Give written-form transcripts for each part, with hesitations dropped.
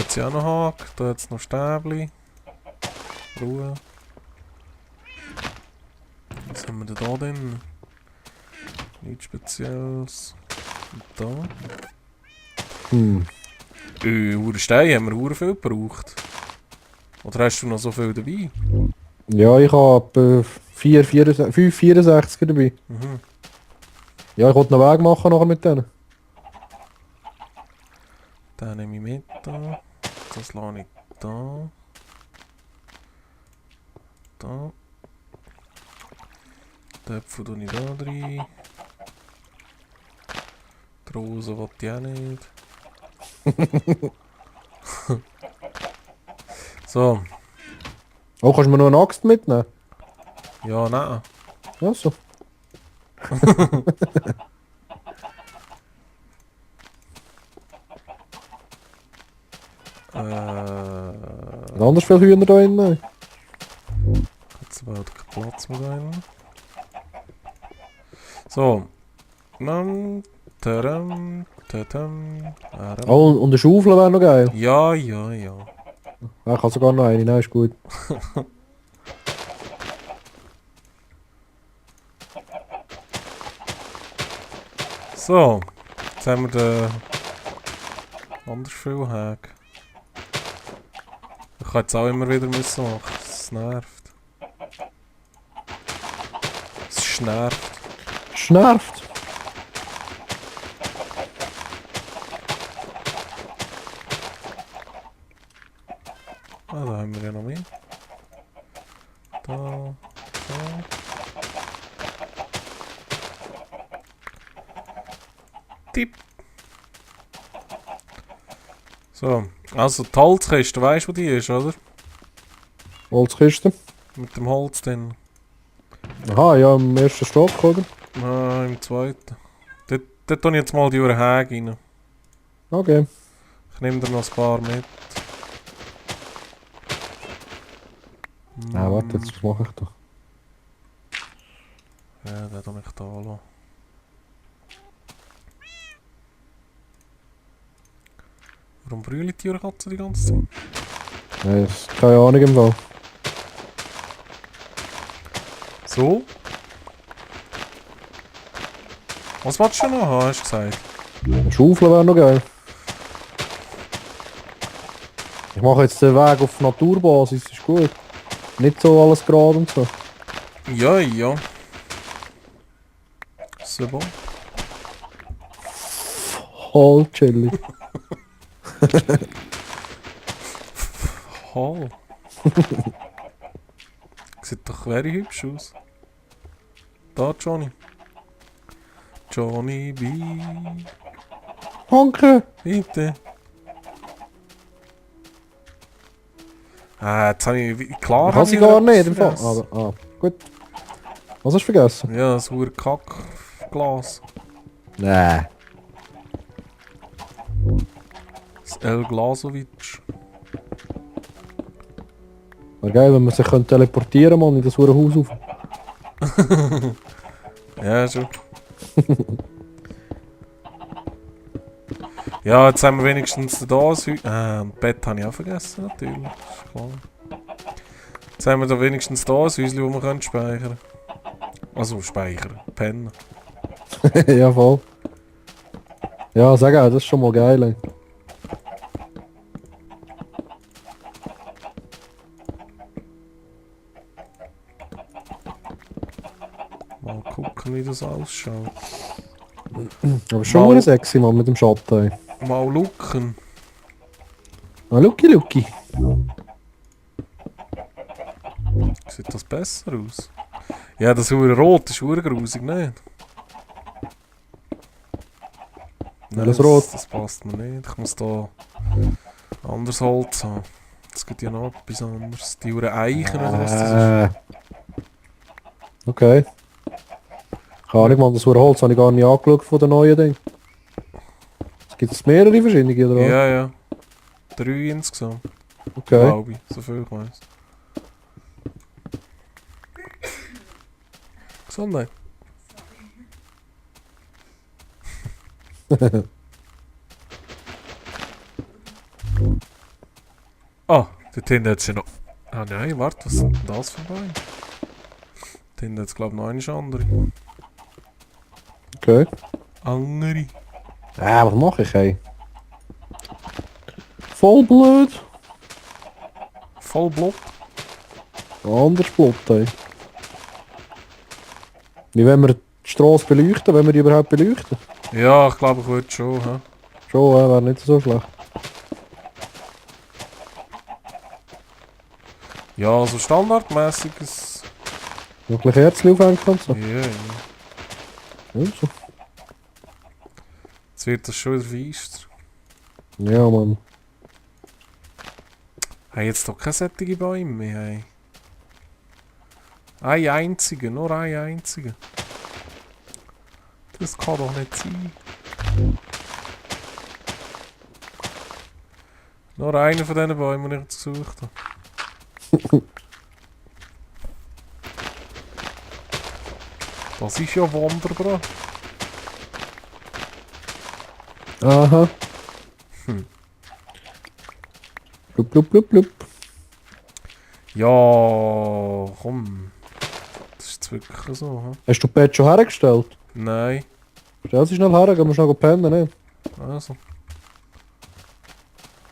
hat sie auch noch Haken, da hat es noch Stäbli. Ruhe. Was haben wir denn da drin? Nichts Spezielles. Und da. Hure Steine haben wir hure viel gebraucht. Oder hast du noch so viel dabei? Ja, ich habe 5,64 dabei. Mhm. Ja, ich wollte noch Weg machen nachher mit denen. Den nehme ich mit da. Das lasse ich da. Da. Den Äpfel tue ich da rein. Die Rose will ich auch nicht. So. Oh, kannst du mir noch eine Axt mitnehmen? Ja, nein. Ja, so. Anders viele Hühner da drin. Jetzt war kein Platz mehr da drin. So. Tadam, tadam, tadam. Oh, und eine Schaufel wäre noch geil. Ja, ja, ja. Ja, ich habe sogar noch eine, nein, ist gut. So. Jetzt haben wir den anders viel Hack. Ich kann jetzt auch immer wieder müssen machen. Es nervt. Es nervt. Schnervt. Ah, da haben wir ja noch mehr. Da. Da. Tipp. So. Also die Holzkiste, weißt du, wo die ist, oder? Holzkiste. Mit dem Holz dann. Aha, ja, im ersten Stock, oder? Ah, im zweiten. Dort tue ich jetzt mal die Uhr Häge rein. Okay. Ich nehme da noch ein paar mit. Ah, warte, jetzt was mache ich da? Ja, den tue ich da lassen. Warum brüllen die Katze die ganze Zeit? Nein, das ist keine Ahnung im Fall. So. Was willst du noch haben, hast du gesagt? Eine Schaufel wäre noch geil. Ich mache jetzt den Weg auf Naturbasis, ist gut. Nicht so alles gerade und so. Ja, ja. C'est bon. Voll chillig. Hall. Sieht doch very hübsch aus. Da, Johnny. Johnny B. Danke. Bitte. Jetzt habe ich... Klar Kann sie wieder gar etwas nicht im Fall. vergessen. Aber, gut. Was hast du vergessen? Ja, das hure Kackglas. Nee. Das El Glasovic. Wäre geil, wenn man sich teleportieren könnte, in das hure Haus auf. Ja, schon. Ja, jetzt haben wir wenigstens da das das Bett habe ich auch vergessen, natürlich. Ist klar. Jetzt haben wir da wenigstens da ein Häuschen, das wir speichern können. Also speichern, pennen. Ja, voll. Ja, sag auch, das ist schon mal geil. Ey. Mal gucken, wie das ausschaut. Aber schon Mal- mal sexy, Mann, mit dem Schatten. Ey. Mal looken. Ah, Lucky. Sieht das besser aus? Ja, das hure Rot ist hure grusig, nicht? Nein, das Rot? Das passt mir nicht. Ich muss da anderes Holz haben. Es gibt ja noch etwas anderes. Die hure Eichen oder was das ist. Okay. Keine Ahnung, Mann, das hure Holz habe ich gar nicht angeschaut von den neuen Dingen. Es gibt mehrere verschiedene, oder was? Ja, ja. 3 insgesamt. Okay. Glaube ich, so viel ich weiss. Gesundheit. Ah, dort hinten hat sie noch... Ah nein, warte, was sind denn das für Beine? Dort hinten hat es glaube ich noch eine andere. Okay. Andere. Was mache ich, ey? Voll blöd. Voll Blut. Anders Blut, ey. Wie wenn wir die Straße beleuchten, wenn wir die überhaupt beleuchten? Ja, ich glaube ich würde schon. He? Schon, wäre nicht so schlecht. Ja, so standardmäßiges... Noch ein bisschen Herzchen aufhängen und so. Ja, ja. Also. Jetzt wird das schon wieder feister. Ja, Mann. Hey, jetzt doch keine solche Bäume mehr. Hey. Ein einziger, nur ein einziger. Das kann doch nicht sein. Nur einer von diesen Bäumen, die ich jetzt gesucht habe. Das ist ja wunderbar. Aha. Blub, blub, blub, blub. Ja, komm. Das ist jetzt wirklich so. He? Hast du das Bett schon hergestellt? Nein. Stell sie schnell her, gehen wir schnell pennen, ne? Also.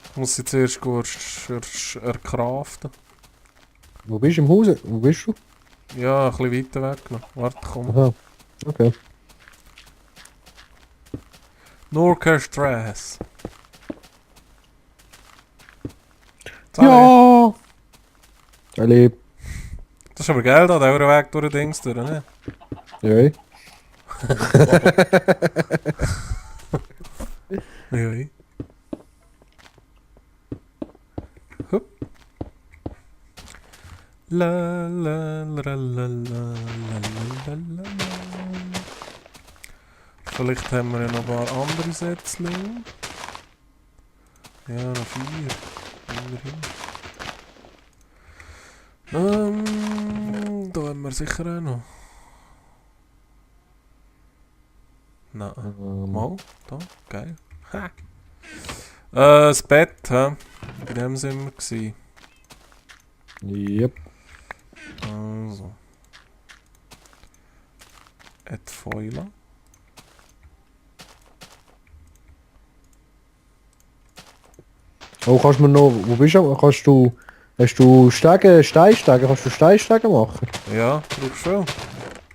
Ich muss sie zuerst erkraften. Wo bist du im Haus? Wo bist du? Ja, ein bisschen weiter weg noch. Warte, komm. Aha. Okay. Nur kein Stress. Ja! Allee. Das ist aber geil, da, der Weg durch den Dings durch, ne? Ja. Ja. Hup. La la la la la la la la. Vielleicht haben wir ja noch ein paar andere Sätzchen. Ja, noch 4. Immerhin. Da haben wir sicher auch noch. Nein. Mal, da, geil. Ha. Das Bett, hä? Bei dem sind wir gewesen. Yep. Also. Et Fäule. Oh, kannst du mir noch... Wo bist du? Kannst du... Hast du Stege, Steinstege? Kannst du Steinstege machen? Ja, brauchst du schon.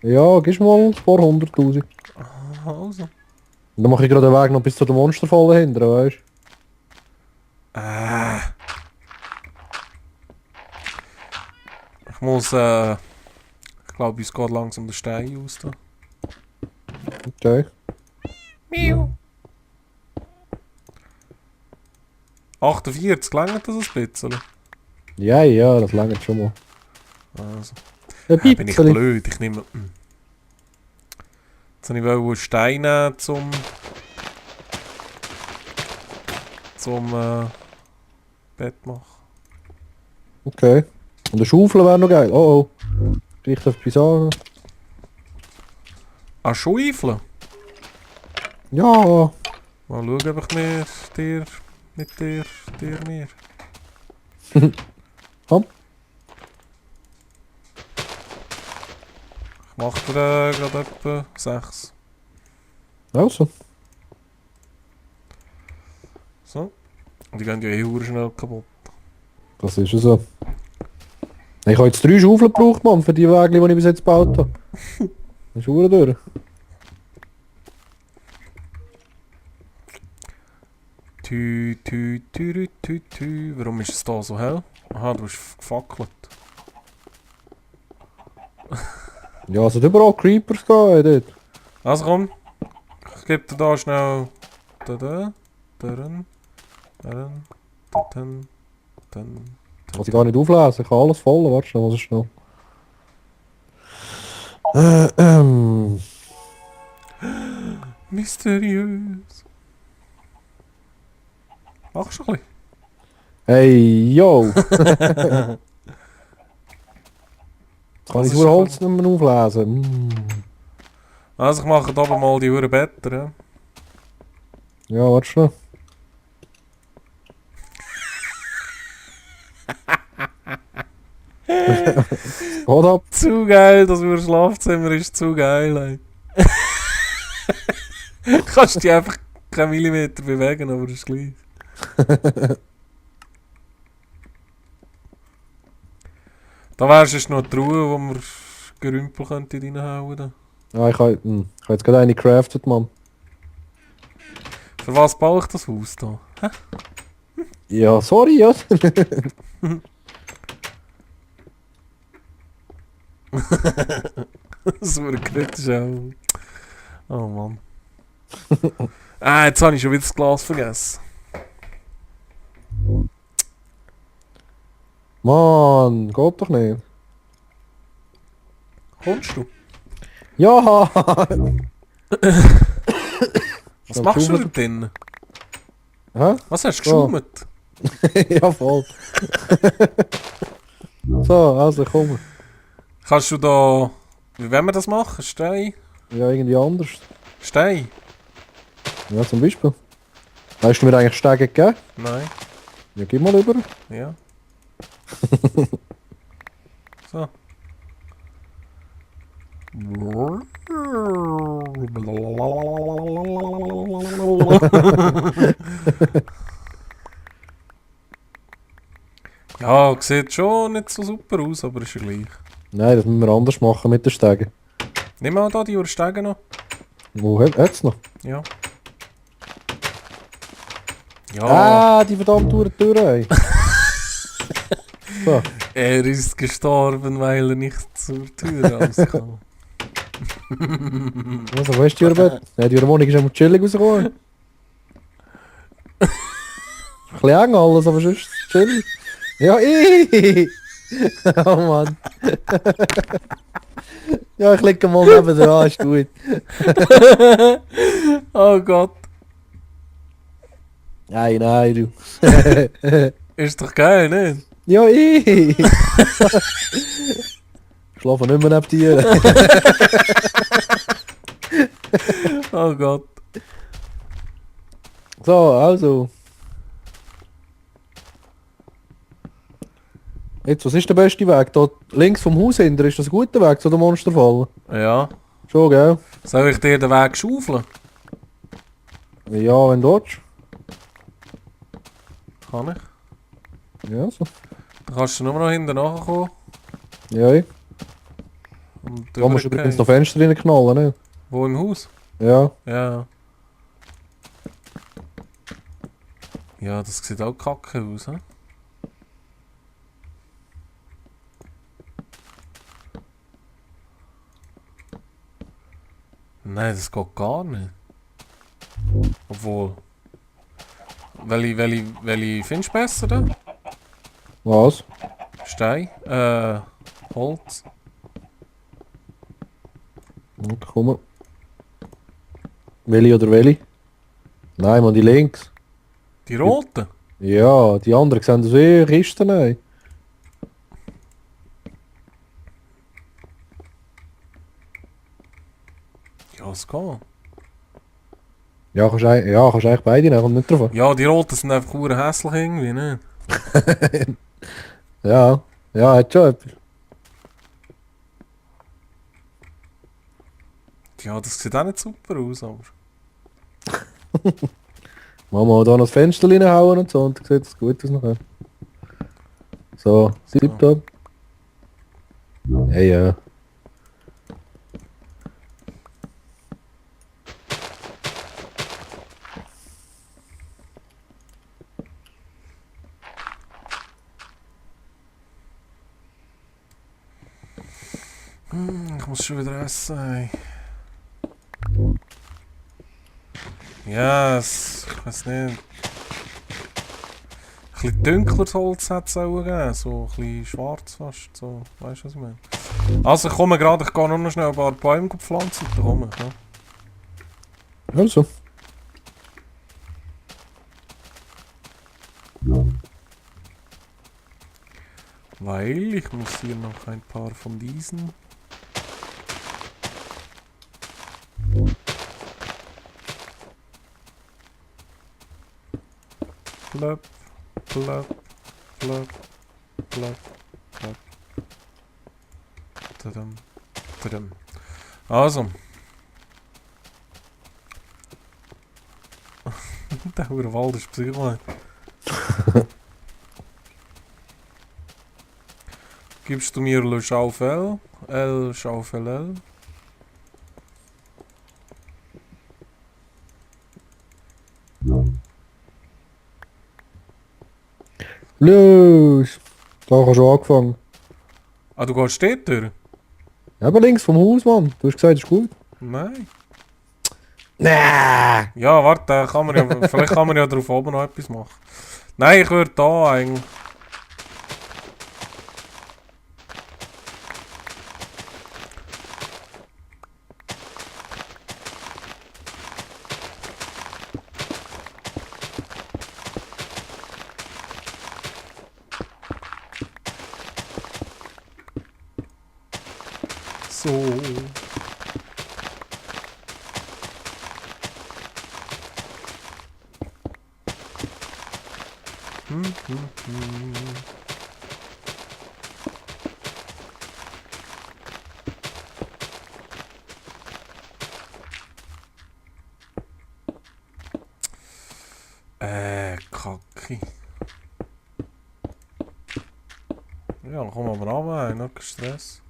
Ja, gibst mal ein paar 100'000. Also. Und dann mache ich gerade den Weg noch bis zu der Monsterfalle hinten, weißt du? Ich muss, ich glaube, es geht langsam der Stein aus da. Okay. Miau. 48, langt das ein bisschen? Ja, das langt schon mal. Also. Ein Bin ich bisschen. blöd, ich nehme... Jetzt wollte ich einen Stein nehmen zum Bett machen. Okay. Und eine Schaufel wäre noch geil. Oh oh. Ich darf etwas sagen. Ah, Schaufeln? Ja. Mal schauen, ob ich mir... Komm. Ich mache dir gerade etwa 6. Also. So. Und die gehen ja eh schnell kaputt. Das ist ja so. Ich habe jetzt 3 Schaufeln gebraucht, Mann, für die Wege, die ich bis jetzt gebaut habe. Das ist verdammt durch. Tü. Warum ist es da so hell? Aha, du hast gefackelt. Ja, es hat überall Creepers dort. Also komm. Ich gebe dir da schnell... Kann ich gar nicht auflesen, ich kann alles voll. Warte schnell, was ist schnell? Mysteriös. Machst du ein bisschen? Hey, yo! Kann ich das Holz nicht mehr auflesen? Also ich mache da oben mal die Uhren Better, ja? Ja, warte schnell. Geht ab. Zu geil, das über Schlafzimmer ist zu geil. Ey. Kannst dich einfach keinen Millimeter bewegen, aber das ist gleich. Da wärst du noch die Ruhe, wo wir Gerümpel könnte reinhauen könnten. Ja, ich habe jetzt gerade eine crafted, Mann. Für was baue ich das Haus da? Ja, sorry, ja. Das wurde kritisch auch. Oh Mann. Jetzt habe ich schon wieder das Glas vergessen. Mann, geht doch nicht. Kommst du? Ja! Was machst du da drin? Hä? Was hast du So. geschaumt? Ja, voll. So, also komm. Kannst du da... Wie wollen wir das machen? Stein? Ja, irgendwie anders. Stein? Ja, zum Beispiel. Hast du mir eigentlich Stege gegeben? Nein. Ja, gib mal rüber. Ja. So. Ja, sieht schon nicht so super aus, aber ist ja gleich. Nein, das müssen wir anders machen mit den Stegen. Nimm mal da die Urstege noch. Wo hat's noch? Ja. Ja. Ah, die verdammte Tür, ey. So. Er ist gestorben, weil er nicht zur Tür rauskam. Also, wo ist die Bett? Ja, die Wohnung ist immer chillig rausgekommen. Ein bisschen eng alles, aber sonst chillig. Ja, oh Mann. Ja, ich lege mal neben dran, ist gut. Oh Gott. Nein, du. Ist doch geil, nicht? Ja, ich schlafe nicht mehr neben dir. Oh Gott. So, also. Jetzt, was ist der beste Weg? Da links vom Haus hinter, ist das ein guter Weg zu der Monsterfalle? Ja. Schon, gell? Soll ich dir den Weg schaufeln? Ja, wenn du willst. Kann ich. Ja, so. Dann kannst du nur noch hinten nachkommen. Ja, ich. Und Da musst du rübergehen. übrigens noch Fenster reinknallen, ne? Wo im Haus? Ja. Ja. Ja, das sieht auch kacke aus, hä? Nein, das geht gar nicht. Obwohl. Welche findest du besser da? Was? Stein? Holz? Okay, komm. Welche oder welche? Nein, man, die links. Die roten? Ja, die anderen sehen das Kisten, nein. Ja, es geht. Ja, kannst eigentlich beide nehmen, kommt nicht drauf an. Ja, die roten sind einfach hure hässlich irgendwie, ne? Ja, ja, hat schon etwas. Ja, das sieht auch nicht super aus, aber... Machen wir da noch das Fenster reinhauen und so, und dann sieht es gut aus nachher. So, tipptopp. Ja, ja. Ich muss schon wieder essen, ey. Ja, ich weiß nicht. Ein bisschen dunkleres Holz hätte es auch gegeben, so ein bisschen schwarz fast, so, weißt du was ich meine? Also ich komme gerade, ich gehe nur noch schnell ein paar Bäume pflanzen, dann komme ich, ja. Also. Weil ich muss hier noch ein paar von diesen... Plöpp, plöpp, plöpp, plöpp, plöpp. Tadam. Tadam. Also. Der Wald ist Psycho. Gibst du mir Le Schaufel? L Schaufel L? Los! Da hast du schon angefangen. Ah, du gehst dort durch? Aber links vom Haus, Mann. Du hast gesagt, ist gut. Nein. Nee! Ja, warte, da kann man ja, vielleicht kann man ja drauf oben noch etwas machen. Nein, ich würde da eigentlich. So. Kacke. Ja, dann kommen wir aber runter, noch kein Stress.